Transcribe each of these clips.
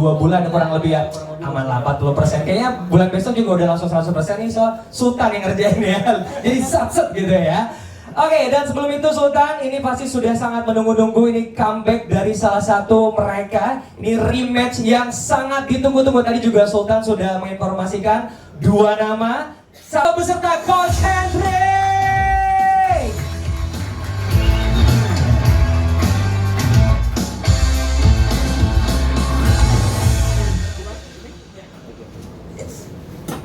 2 bulan kurang lebih ya. Aman lah 40%. Kayaknya bulan besok juga udah langsung 100% nih, so Sultan yang ngerjain ya. Jadi sat-set gitu ya. Oke, dan sebelum itu Sultan, ini pasti sudah sangat menunggu-nunggu ini comeback dari salah satu mereka. Ini rematch yang sangat ditunggu-tunggu. Tadi juga Sultan sudah menginformasikan 2 nama. Satu beserta Coach Hendrik.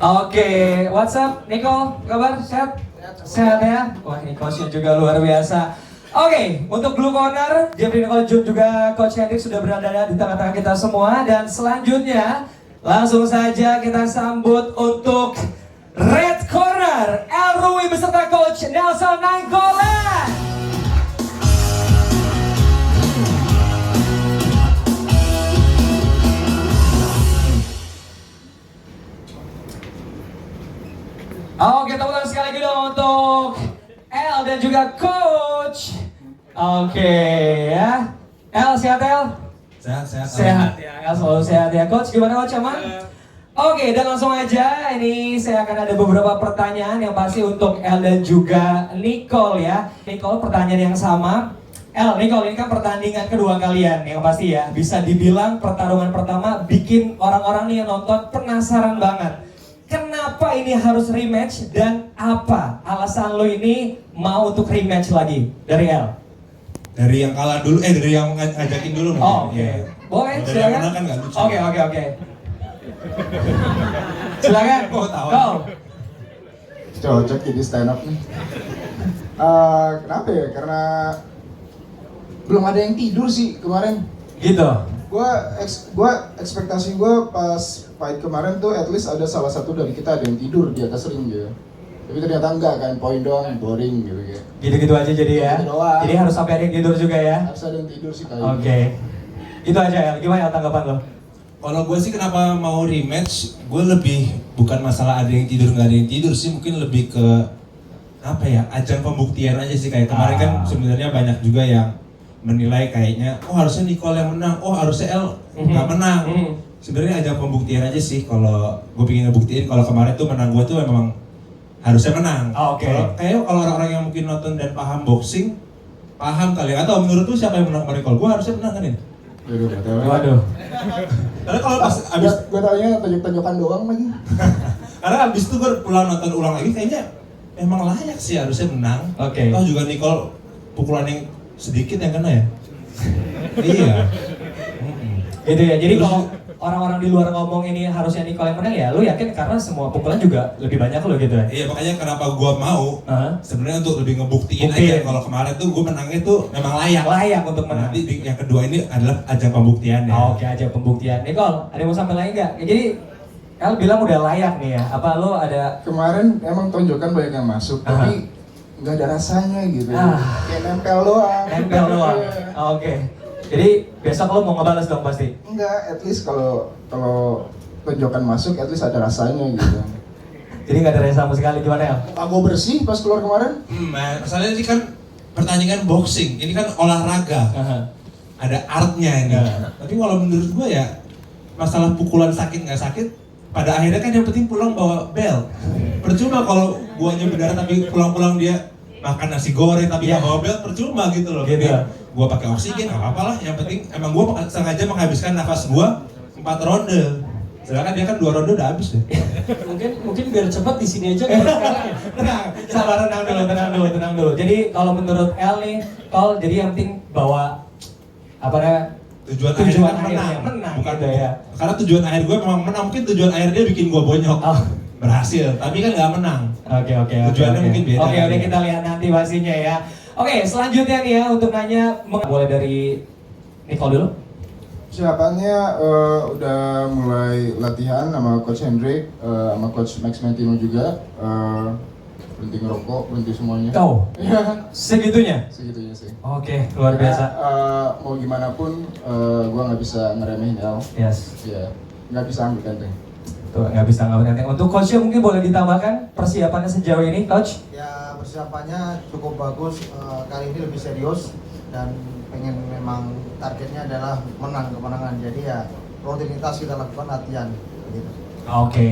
Oke, what's up, Nicole? Kabar? Sehat? Sehat ya? Wah, ini coachnya juga luar biasa. Oke, untuk Blue Corner, Jeffrey Nicole Jun juga Coach Hendrik sudah berada di tengah-tengah kita semua. Dan selanjutnya, langsung saja kita sambut untuk Red Corner, El Rui beserta Coach Nelson Nainggolan. Oke, tepuk tangan sekali lagi dong untuk El dan juga Coach. Oke ya, El sehat El? Sehat ya, El selalu sehat ya. Coach gimana Coach, aman? Oke, dan langsung aja ini saya akan ada beberapa pertanyaan yang pasti untuk El dan juga Nicole ya. Nicole, pertanyaan yang sama. El, Nicole, ini kan pertandingan kedua kalian yang pasti ya. Bisa dibilang pertarungan pertama bikin orang-orang nih yang nonton penasaran banget. Kenapa ini harus rematch dan apa alasan lo ini mau untuk rematch lagi dari El? Dari yang kalah dulu, dari yang ngajakin dulu. Oh, oke. Okay. Boleh, dari silakan. Yang menang kan nggak lucu. Oke. Silakan. Go. Cocok jadi stand up nih. Kenapa ya? Karena belum ada yang tidur sih kemarin. Gitu. Gua ekspektasi gue pas fight kemarin tuh at least ada salah satu dari kita ada yang tidur di atas ring gitu. Tapi ternyata enggak kan, poin doang, boring gitu kayak. Gitu-gitu aja jadi ya. Gitu doang. Jadi harus sampai ada yang tidur juga ya. Harus ada yang tidur sih kayaknya. Oke. Itu aja ya. Gimana tanggapan lo? Kalau gue sih kenapa mau rematch, gue lebih bukan masalah ada yang tidur nggak ada yang tidur sih, mungkin lebih ke apa ya, ajang pembuktian aja sih. Kayak kemarin kan sebenarnya banyak juga yang menilai kayaknya, oh harusnya Nicole yang menang, oh harusnya El nggak menang. Sebenarnya ajang pembuktian aja sih. Kalau gue pengen ngebuktiin kalau kemarin tuh menang gue tuh memang harusnya menang. Oke. Kalau orang-orang yang mungkin nonton dan paham boxing, paham kali. Atau menurut lu siapa yang menang kemarin? Kalau gue harusnya menang kan ini. Waduh. Karena kalau pas abis gue taunya tunjuk-tunjukan doang lagi. karena abis itu gue pulang nonton ulang lagi, kayaknya emang layak sih harusnya menang. Oke. Oh juga Nicole pukulan yang sedikit yang kena ya. Iya. Gitu ya. Jadi kalau orang-orang di luar ngomong ini harusnya Nicole yang menang ya, lu yakin karena semua pukulan juga lebih banyak lo gitu ya? Iya, makanya kenapa gua mau sebenarnya untuk lebih ngebuktiin Buktiin. aja kalau kemarin tuh gua menangnya tuh memang layak. Layak untuk menang. Nanti yang kedua ini adalah ajang pembuktian ya. Oke, ajang pembuktian. Nicole, ada yang mau sampai lagi nggak? Ya, jadi El bilang udah layak nih ya. Apa lo ada? Kemarin emang tonjokan banyak yang masuk, tapi nggak ada rasanya gitu. Kayak nempel doang. Nempel doang. Oke. Jadi besok lo mau ngebales dong pasti? Enggak, at least kalau tonjokan masuk, at least ada rasanya gitu. Jadi nggak ada rasa sama sekali, gimana ya? Aku bersih pas keluar kemarin. Masalahnya ini kan pertandingan boxing, ini kan olahraga. Ada artnya ini. Tapi kalau menurut gua ya masalah pukulan sakit nggak sakit, pada akhirnya kan yang penting pulang bawa belt. Percuma kalau guanya berdarah tapi pulang-pulang dia makan nasi goreng tapi nggak bawa belt, percuma gitu loh. Gitu. Gua pakai oksigen, nggak apa-apa lah. Yang penting emang gua sengaja menghabiskan nafas gua 4 ronde. Sedangkan dia kan 2 ronde udah habis deh. mungkin biar cepat di sini aja kan sekarang ya. Sabar, tenang dulu. Jadi kalau menurut El nih, jadi yang penting bawa apa namanya? Tujuan akhirnya akhir menang bukan gitu ya. Karena tujuan akhir gue memang menang, mungkin tujuan akhir dia bikin gue bonyok. Berhasil, tapi kan nggak menang. Oke. Tujuannya mungkin beda. Oke, udah kita lihat nanti pastinya ya. Oke, selanjutnya nih ya untuk nanya mulai dari Nicole dulu. Persiapannya udah mulai latihan sama Coach Hendrik, sama Coach Max Mentino juga. Berhenti ngerokok, berhenti semuanya. Oh, segitunya? Segitunya sih. Oke, luar biasa. Mau gimana pun, gue nggak bisa ngeremehin El. Yes. Ya, nggak bisa ambil ganteng. Tuh, nggak bisa ngambil ganteng. Untuk coachnya mungkin boleh ditambahkan persiapannya sejauh ini, coach? Ya persiapannya cukup bagus, kali ini lebih serius dan pengen memang targetnya adalah menang kemenangan. Jadi ya rutinitas kita lakukan latihan. Gitu. Oke.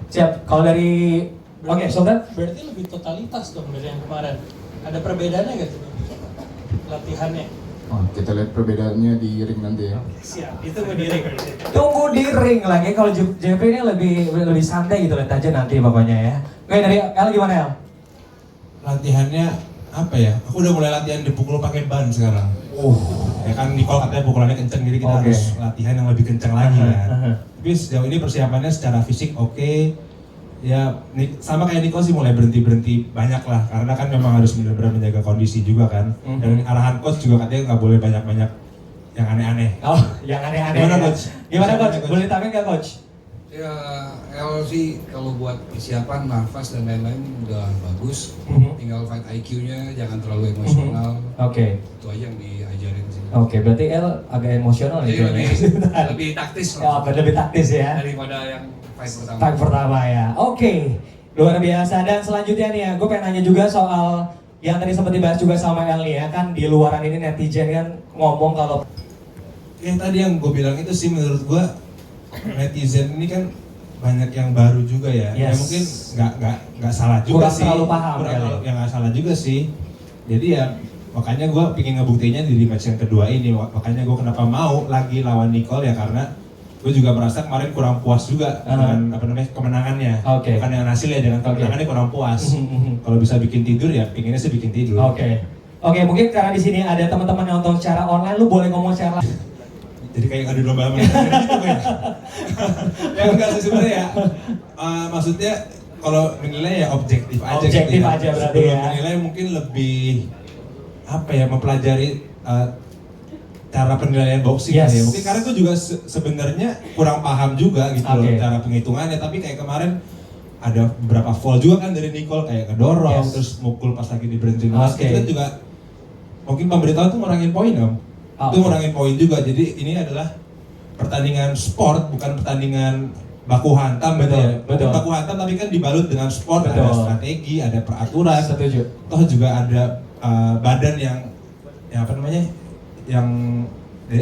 Siap. Kalau dari Oke, Sultan? Berarti lebih totalitas dong dari yang kemarin. Ada perbedaannya nggak tuh? Latihannya. Oh, kita lihat perbedaannya di ring nanti ya. Siap, itu mau diri. Tunggu di ring lagi. Kalau Jeffrey ini lebih santai gitu lihat aja nanti pokoknya ya. Oke, dari El gimana El? Latihannya apa ya? Aku udah mulai latihan dipukul pakai ban sekarang. Ya kan Nicole katanya pukulannya kenceng, jadi kita Oke. harus latihan yang lebih kenceng lagi kan. Tapi sejauh ini persiapannya secara fisik oke. Ya sama kayak Nicole sih mulai berhenti banyak lah, karena kan memang harus benar-benar menjaga kondisi juga kan. Dan arahan coach juga katanya nggak boleh banyak-banyak yang aneh-aneh. Oh, yang aneh-aneh. Gimana, ya. Coach? Gimana coach? Coach? Boleh tambahin nggak coach? Ya, El sih kalau buat persiapan, nafas dan lain-lain udah bagus. Tinggal fight IQ-nya, jangan terlalu emosional. Oke. Itu aja yang diajarin sih. Oke, berarti El agak emosional Jadi nih. lebih taktis Ya, lebih taktis ya. daripada yang fight pertama. Fight pertama ya. Oke. Luar biasa. Dan selanjutnya nih ya, gue pengen nanya juga soal yang tadi sempat dibahas juga sama El nih ya, kan di luaran ini netizen kan ngomong kalau Yang tadi yang gue bilang itu sih menurut gue netizen ini kan banyak yang baru juga ya. Ya Yes. mungkin nggak salah juga Kurang sih. terlalu paham Kurang kali. terlalu, ya nggak salah juga sih. Jadi ya makanya gue pingin ngebuktinya di match yang kedua ini. Makanya gue kenapa mau lagi lawan Nicole ya karena gue juga merasa kemarin kurang puas juga dengan kemenangannya. Oke. Bukan dengan hasilnya, dengan kemenangannya kurang puas. Kalau bisa bikin tidur ya pinginnya sih bikin tidur. Oke. Oke, mungkin karena di sini ada teman-teman yang nonton secara online, lu boleh ngomong secara Jadi kayak ngadu domba sama gitu kayak. Ya enggak sih sebenarnya ya. Maksudnya kalau menilai ya objektif aja Objektif gitu ya. aja berarti Sebelum ya. menilai mungkin lebih apa ya, mempelajari cara penilaian boxing Yes. kali ya. Mungkin karena gue juga sebenarnya kurang paham juga gitu loh Oke. cara penghitungannya, tapi kayak kemarin ada beberapa fall juga kan dari Nicole kayak ngedorong Yes. terus mukul pas lagi diberhentiin wasit. Oke. Itu kan juga mungkin pemberitahuan tuh ngurangin poin Om. Itu ngurangin poin juga. Jadi ini adalah pertandingan sport, bukan pertandingan baku hantam gitu Betul, ya. betul. Baku hantam tapi kan dibalut dengan sport, Betul. ada strategi, ada peraturan. Setuju. Toh juga ada badan yang apa namanya? Yang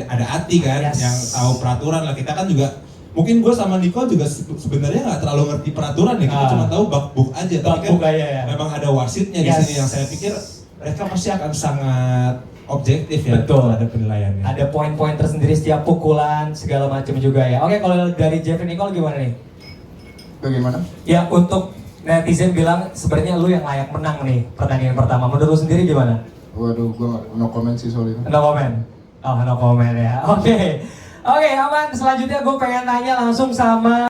ada hati kan, Yes. yang tahu peraturan lah. Kita kan juga mungkin gue sama Nicole juga sebenarnya nggak terlalu ngerti peraturan ya, kita cuma tahu bakbuk aja. Tapi kan Bakbuk aja ya. memang ada wasitnya di Yes. sini yang saya pikir mereka pasti akan sangat objektif ya Betul. ada penilaiannya. ada poin-poin tersendiri setiap pukulan segala macam juga ya. Oke, kalau dari Jeffrey Nicole gimana nih? Bagaimana? Ya untuk netizen bilang sebenarnya lu yang layak menang nih pertandingan pertama. Menurut lu sendiri gimana? Waduh, gua no comment sih soal itu. No comment. Oh, no comment ya. Oke. Oke, aman. Selanjutnya gue pengen tanya langsung sama